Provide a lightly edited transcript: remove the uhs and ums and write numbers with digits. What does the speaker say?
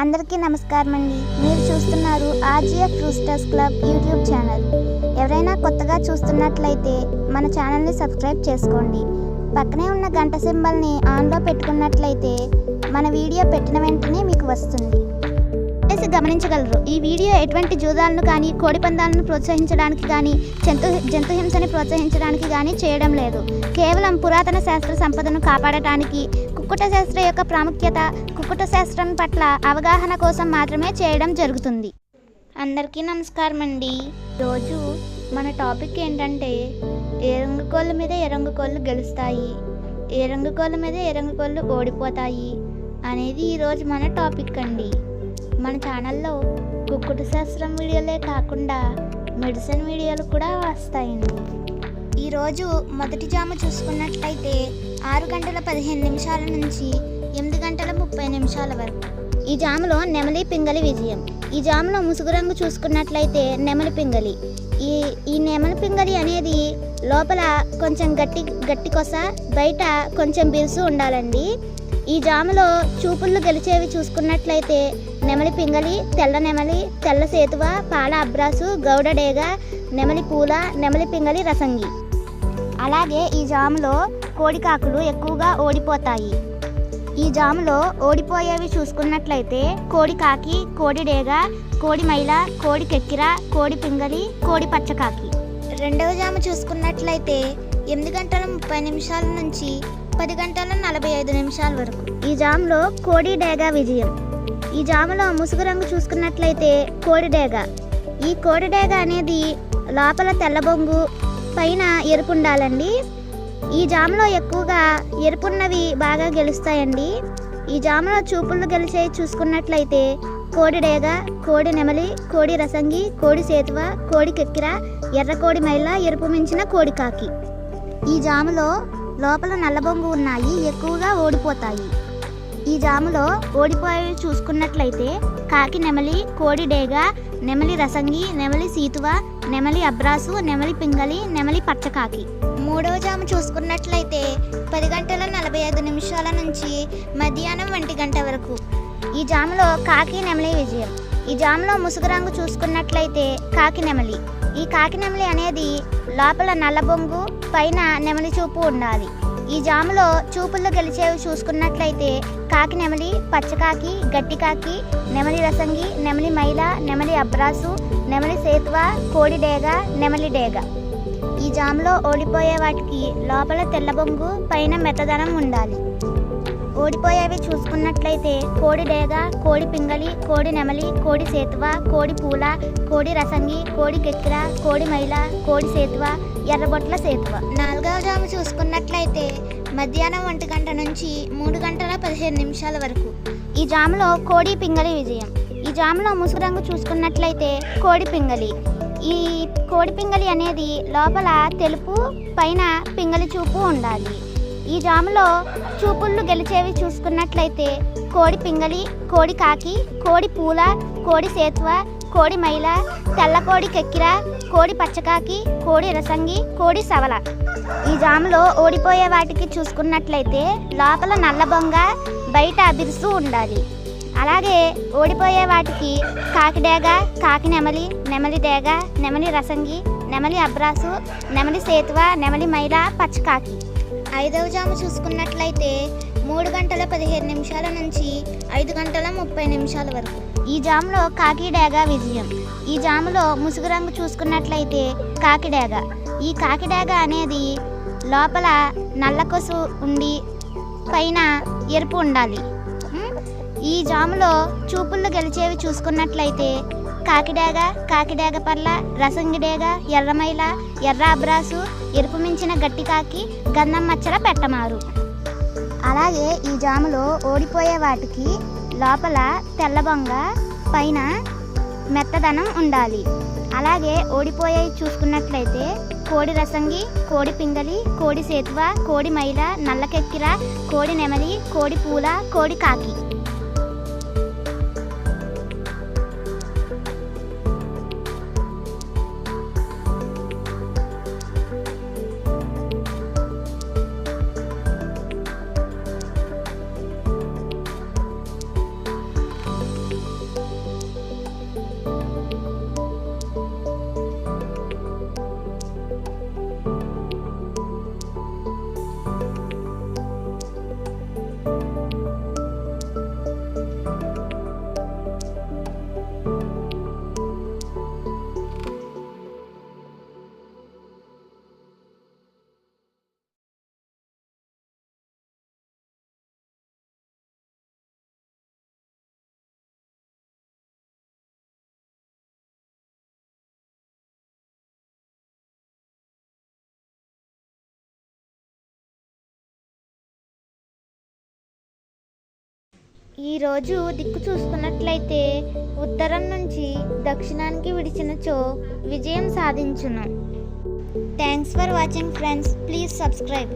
అందరికీ నమస్కారం అండి. మీరు చూస్తున్నారు ఆర్జీఎఫ్ రూస్టర్స్ క్లబ్ యూట్యూబ్ ఛానల్. ఎవరైనా కొత్తగా చూస్తున్నట్లయితే మన ఛానల్ని సబ్స్క్రైబ్ చేసుకోండి. పక్కనే ఉన్న గంట సింబల్ని ఆన్లో పెట్టుకున్నట్లయితే మన వీడియో పెట్టిన వెంటనే మీకు వస్తుంది. గమనించగలరు. ఈ వీడియో ఎటువంటి జూదాలను కానీ కోడి పందాలను ప్రోత్సహించడానికి కానీ జంతు హింసని ప్రోత్సహించడానికి కానీ చేయడం లేదు. కేవలం పురాతన శాస్త్ర సంపదను కాపాడటానికి, కుక్కుట శాస్త్రం యొక్క ప్రాముఖ్యత, కుక్కుట శాస్త్రం పట్ల అవగాహన కోసం మాత్రమే చేయడం జరుగుతుంది. అందరికీ నమస్కారం అండి. రోజు మన టాపిక్ ఏంటంటే ఏ రంగు కోళ్ళ మీద ఏ రంగు కోళ్ళు గెలుస్తాయి, ఏ రంగు కోళ్ళ మీద ఏ రంగు కోళ్ళు ఓడిపోతాయి అనేది ఈరోజు మన టాపిక్ అండి. మన ఛానల్లో కుక్కుట శాస్త్రం వీడియోలే కాకుండా మెడిసిన్ వీడియోలు కూడా వస్తాయండి. ఈరోజు మొదటి జాము చూసుకున్నట్లయితే 6:15 నుంచి 8:30 వరకు. ఈ జాములో నెమలి పింగళి విజయం. ఈ జాములో ముసుగు రంగు చూసుకున్నట్లయితే నెమలి పింగళి. ఈ నెమలి పింగళి అనేది లోపల కొంచెం గట్టి కొస, బయట కొంచెం బిరుసు ఉండాలండి. ఈ జాములో చూపుళ్ళు గెలిచేవి చూసుకున్నట్లయితే నెమలి పింగళి, తెల్ల నెమలి, తెల్ల సేతువ, పాల అబ్రాసు, గౌడ డేగ, నెమలి పూల, నెమలి పింగళి, రసంగి. అలాగే ఈ జాములో కోడి కాకులు ఎక్కువగా ఓడిపోతాయి. ఈ జాములో ఓడిపోయేవి చూసుకున్నట్లయితే కోడి కాకి, కోడి డేగ, కోడి మైల, కోడి కెక్కిర, కోడి పింగళి, కోడి పచ్చకాకి. రెండవ జాము చూసుకున్నట్లయితే 8:30 నుంచి 10:45 వరకు. ఈ జాములో కోడి డేగ విజయం. ఈ జాములో ముసుగు రంగు చూసుకున్నట్లయితే కోడి డేగ. ఈ కోడి డేగ అనేది లోపల తెల్ల బొంగు, పైన ఎరుపు ఉండాలండి. ఈ జాములో ఎక్కువగా ఎరుపున్నవి బాగా గెలుస్తాయండి. ఈ జాములో చూపుళ్ళు గెలిచేవి చూసుకున్నట్లయితే కోడి డేగ, కోడి నెమలి, కోడి రసంగి, కోడి సేతువ, కోడి కెక్కిర, ఎర్ర కోడి మైల, ఎరుపు మించిన కోడి కాకి. ఈ జాములో లోపల నల్లబొంగు ఉన్నాయి, ఎక్కువగా ఓడిపోతాయి. ఈ జాములో ఓడిపోయేవి చూసుకున్నట్లయితే కాకి నెమలి, కోడి డేగ, నెమలి రసంగి, నెమలి సీతువ, నెమలి అబ్రాసు, నెమలి పింగళి, నెమలి పచ్చకాకి. మూడవ జాము చూసుకున్నట్లయితే 10:45 నుంచి మధ్యాహ్నం 1 వరకు. ఈ జాములో కాకి నెమలి విజయం. ఈ జాములో ముసుగు రంగు చూసుకున్నట్లయితే కాకి నెమలి. ఈ కాకి నెమలి అనేది లోపల నల్లబొంగు, పైన నెమలి చూపు ఉండాలి. ఈ జాములో చూపుల్లో గెలిచేవి చూసుకున్నట్లయితే కాకి నెమలి, పచ్చకాకి, గట్టికాకి, నెమలి రసంగి, నెమలి మైల, నెమలి అబ్రాసు, నెమలి సేతువ, కోడి డేగ, నెమలి డేగ. ఈ జాములో ఓడిపోయే వాటికి లోపల తెల్లబొంగు, పైన మెత్తదనం ఉండాలి. ఓడిపోయేవి చూసుకున్నట్లయితే కోడి డేగ, కోడి పింగళి, కోడి నెమలి, కోడి సేతువ, కోడి పూల, కోడి రసంగి, కోడి కెక్కిర, కోడి మైల, కోడి సేతువ, ఎర్రబొట్ల సేతువ. నాలుగవ జాము చూసుకున్నట్లయితే మధ్యాహ్నం 1 నుంచి 3:15 వరకు. ఈ జాములో కోడి పింగళి విజయం. ఈ జాములో ముసుగు రంగు చూసుకున్నట్లయితే కోడి పింగళి. ఈ కోడి పింగళి అనేది లోపల తెలుపు, పైన పింగళి చూపు ఉండాలి. ఈ జాములో చూపుళ్ళు గెలిచేవి చూసుకున్నట్లయితే కోడి పింగళి, కోడి కాకి, కోడి పూల, కోడి సేతువ, కోడి మైల, తెల్ల కోడి కెక్కిర, కోడి పచ్చకాకి, కోడి రసంగి, కోడి సవల. ఈ జాములో ఓడిపోయే వాటికి చూసుకున్నట్లయితే లోపల నల్లబొంగ, బయట బిరుసు ఉండాలి. అలాగే ఓడిపోయే వాటికి కాకి డేగ, కాకి నెమలి, నెమలి డేగ, నెమలి రసంగి, నెమలి అబ్రాసు, నెమలి సేతువ, నెమలి మైల, పచ్చకాకి. ఐదవ జాము చూసుకున్నట్లయితే 3:15 నుంచి 5:30 వరకు. ఈ జాములో కాకి డేగ విజయం. ఈ జాములో ముసుగు రంగు చూసుకున్నట్లయితే కాకి డేగ. ఈ కాకి డేగ అనేది లోపల నల్లకొసు ఉండి, పైన ఎరుపు ఉండాలి. ఈ జాములో చూపుళ్ళు గెలిచేవి చూసుకున్నట్లయితే కాకిడేగ, కాకిడేగ పర్ల, రసంగి డేగ, ఎర్రమైల, ఎర్ర అబ్రాసు, ఎరుపు మించిన గట్టి కాకి, గంధం మచ్చల పెట్టమారు. అలాగే ఈ జాములో ఓడిపోయే వాటికి లోపల తెల్లబొంగ, పైన మెత్తదనం ఉండాలి. అలాగే ఓడిపోయేవి చూసుకున్నట్లయితే కోడి రసంగి, కోడి పింగళి, కోడి సేతువ, కోడి మైల, నల్లకెక్కిర, కోడి నెమలి, కోడి పూల, కోడి కాకి. ఈరోజు దిక్కు చూసుకున్నట్లయితే ఉత్తరం నుంచి దక్షిణానికి విడిచినచో విజయం సాధించును. Thanks for watching friends. Please subscribe.